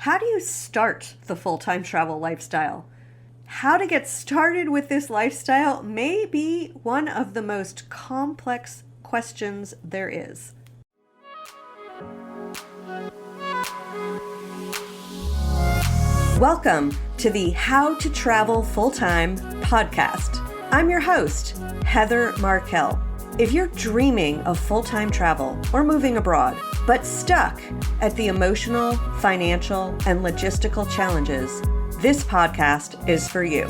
How do you start the full-time travel lifestyle? How to get started with this lifestyle may be one of the most complex questions there is. Welcome to the How to Travel Full-Time podcast. I'm your host, Heather Markel. If you're dreaming of full-time travel or moving abroad, but stuck at the emotional, financial, and logistical challenges, this podcast is for you.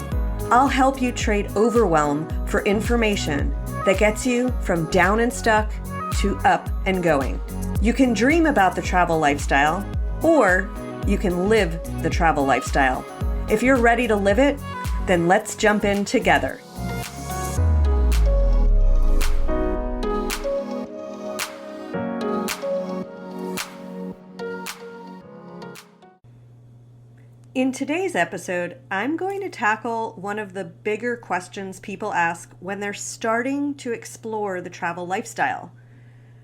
I'll help you trade overwhelm for information that gets you from down and stuck to up and going. You can dream about the travel lifestyle, or you can live the travel lifestyle. If you're ready to live it, then let's jump in together. In today's episode, I'm going to tackle one of the bigger questions people ask when they're starting to explore the travel lifestyle.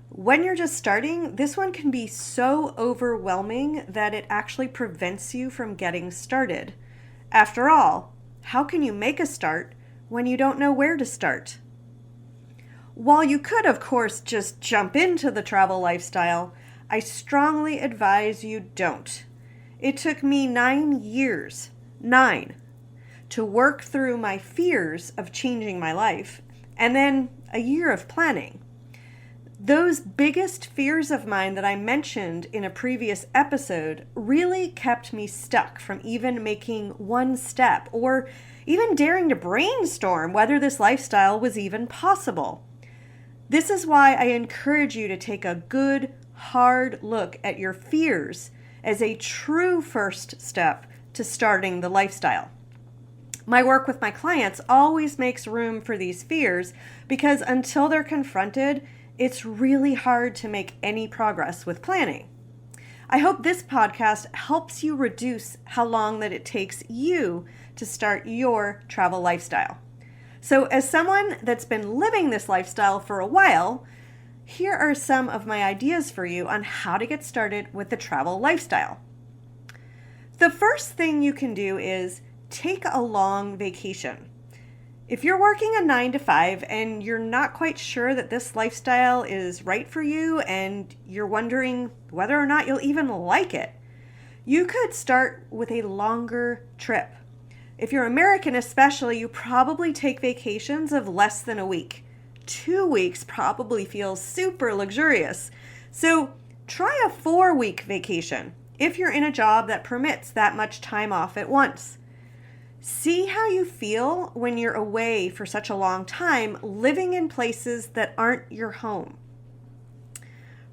When you're just starting, this one can be so overwhelming that it actually prevents you from getting started. After all, how can you make a start when you don't know where to start? While you could, of course, just jump into the travel lifestyle, I strongly advise you don't. It took me 9 years, to work through my fears of changing my life, and then a year of planning. Those biggest fears of mine that I mentioned in a previous episode really kept me stuck from even making one step or even daring to brainstorm whether this lifestyle was even possible. This is why I encourage you to take a good, hard look at your fears as a true first step to starting the lifestyle. My work with my clients always makes room for these fears because until they're confronted, it's really hard to make any progress with planning. I hope this podcast helps you reduce how long that it takes you to start your travel lifestyle. So as someone that's been living this lifestyle for a while, here are some of my ideas for you on how to get started with the travel lifestyle. The first thing you can do is take a long vacation. If you're working a 9 to 5 and you're not quite sure that this lifestyle is right for you and you're wondering whether or not you'll even like it, you could start with a longer trip. If you're American especially, you probably take vacations of less than a week. 2 weeks probably feels super luxurious. So try a 4-week vacation if you're in a job that permits that much time off at once. See how you feel when you're away for such a long time, living in places that aren't your home.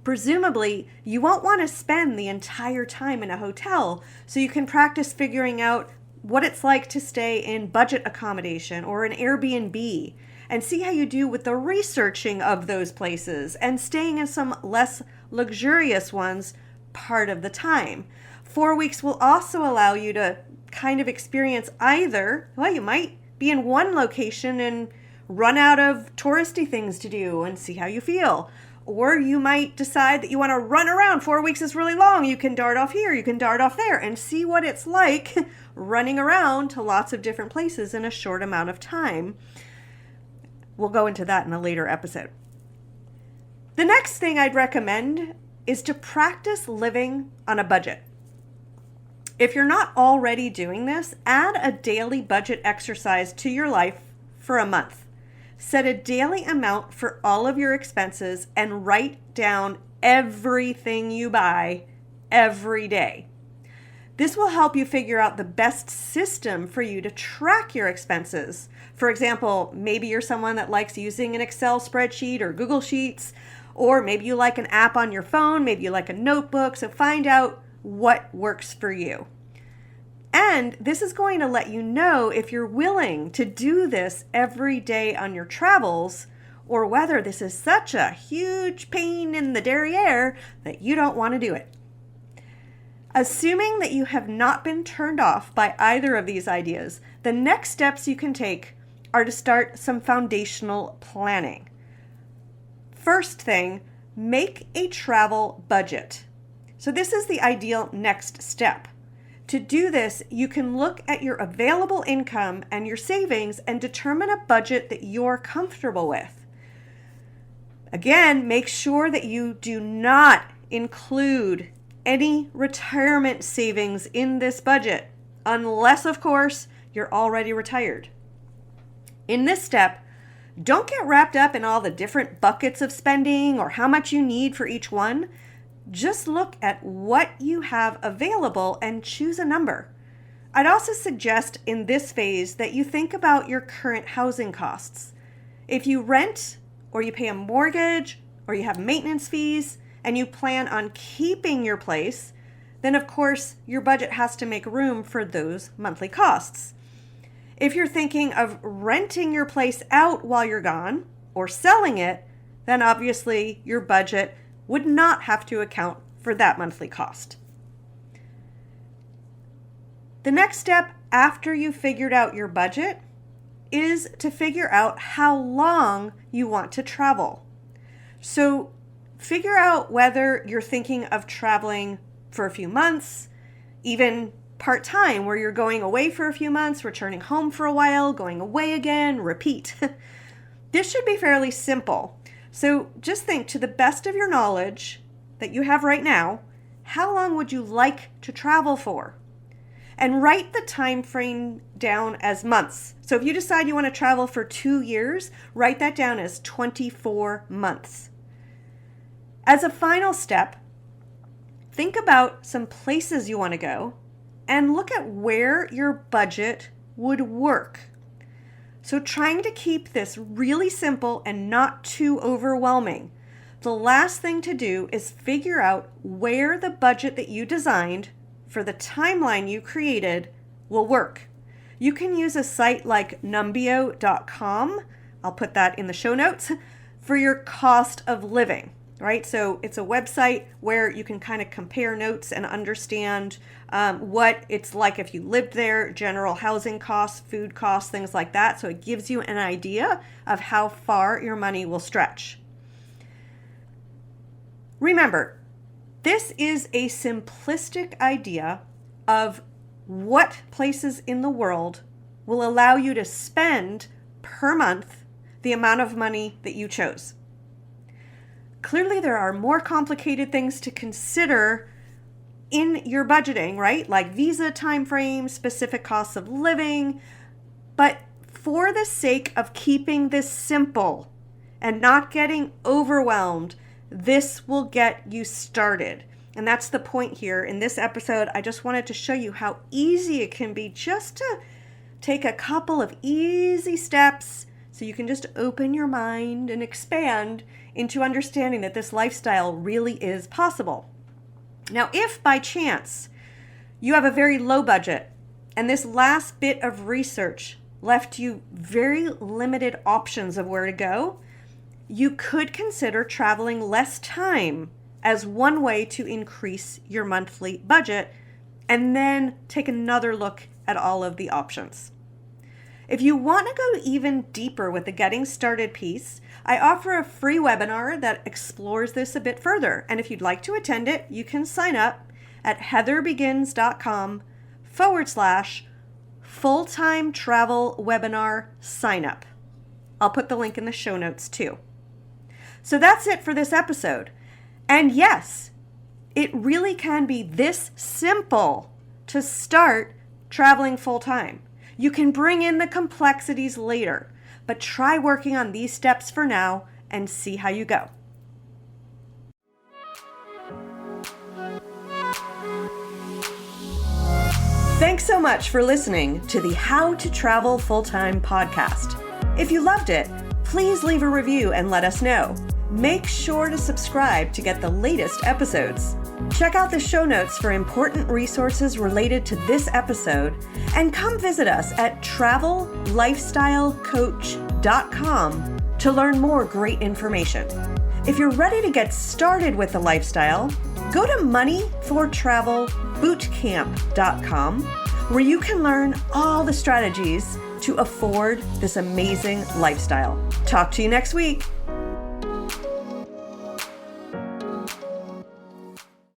Presumably, you won't want to spend the entire time in a hotel, so you can practice figuring out what it's like to stay in budget accommodation or an Airbnb, and see how you do with the researching of those places and staying in some less luxurious ones part of the time. 4 weeks will also allow you to kind of experience you might be in one location and run out of touristy things to do and see how you feel. Or you might decide that you want to run around. 4 weeks is really long. You can dart off here, you can dart off there, and see what it's like running around to lots of different places in a short amount of time. We'll go into that in a later episode. The next thing I'd recommend is to practice living on a budget. If you're not already doing this, add a daily budget exercise to your life for a month. Set a daily amount for all of your expenses and write down everything you buy every day. This will help you figure out the best system for you to track your expenses. For example, maybe you're someone that likes using an Excel spreadsheet or Google Sheets, or maybe you like an app on your phone, maybe you like a notebook, so find out what works for you. And this is going to let you know if you're willing to do this every day on your travels, or whether this is such a huge pain in the derriere that you don't want to do it. Assuming that you have not been turned off by either of these ideas, the next steps you can take are to start some foundational planning. First thing, make a travel budget. So this is the ideal next step. To do this, you can look at your available income and your savings and determine a budget that you're comfortable with. Again, make sure that you do not include any retirement savings in this budget, unless, of course, you're already retired. In this step, don't get wrapped up in all the different buckets of spending or how much you need for each one. Just look at what you have available and choose a number. I'd also suggest in this phase that you think about your current housing costs. If you rent or you pay a mortgage or you have maintenance fees and you plan on keeping your place, then of course your budget has to make room for those monthly costs. If you're thinking of renting your place out while you're gone or selling it, then obviously your budget would not have to account for that monthly cost. The next step after you figured out your budget is to figure out how long you want to travel. So figure out whether you're thinking of traveling for a few months, even part-time, where you're going away for a few months, returning home for a while, going away again, repeat. This should be fairly simple. So just think, to the best of your knowledge that you have right now, how long would you like to travel for? And write the time frame down as months. So if you decide you want to travel for 2 years, write that down as 24 months. As a final step, think about some places you want to go and look at where your budget would work. So trying to keep this really simple and not too overwhelming, the last thing to do is figure out where the budget that you designed for the timeline you created will work. You can use a site like Numbeo.com, I'll put that in the show notes, for your cost of living, right? So it's a website where you can kind of compare notes and understand what it's like if you lived there, general housing costs, food costs, things like that. So it gives you an idea of how far your money will stretch. Remember, this is a simplistic idea of what places in the world will allow you to spend per month the amount of money that you chose. Clearly, there are more complicated things to consider in your budgeting, right? Like visa timeframes, specific costs of living. But for the sake of keeping this simple and not getting overwhelmed, this will get you started. And that's the point here. In this episode, I just wanted to show you how easy it can be just to take a couple of easy steps so you can just open your mind and expand into understanding that this lifestyle really is possible. Now, if by chance you have a very low budget and this last bit of research left you very limited options of where to go, you could consider traveling less time as one way to increase your monthly budget, and then take another look at all of the options. If you want to go even deeper with the Getting Started piece, I offer a free webinar that explores this a bit further. And if you'd like to attend it, you can sign up at heatherbegins.com/full-time travel webinar sign up. I'll put the link in the show notes too. So that's it for this episode. And yes, it really can be this simple to start traveling full-time. You can bring in the complexities later, but try working on these steps for now and see how you go. Thanks so much for listening to the How to Travel Full-Time podcast. If you loved it, please leave a review and let us know. Make sure to subscribe to get the latest episodes. Check out the show notes for important resources related to this episode, and come visit us at travellifestylecoach.com to learn more great information. If you're ready to get started with the lifestyle, go to moneyfortravelbootcamp.com, where you can learn all the strategies to afford this amazing lifestyle. Talk to you next week.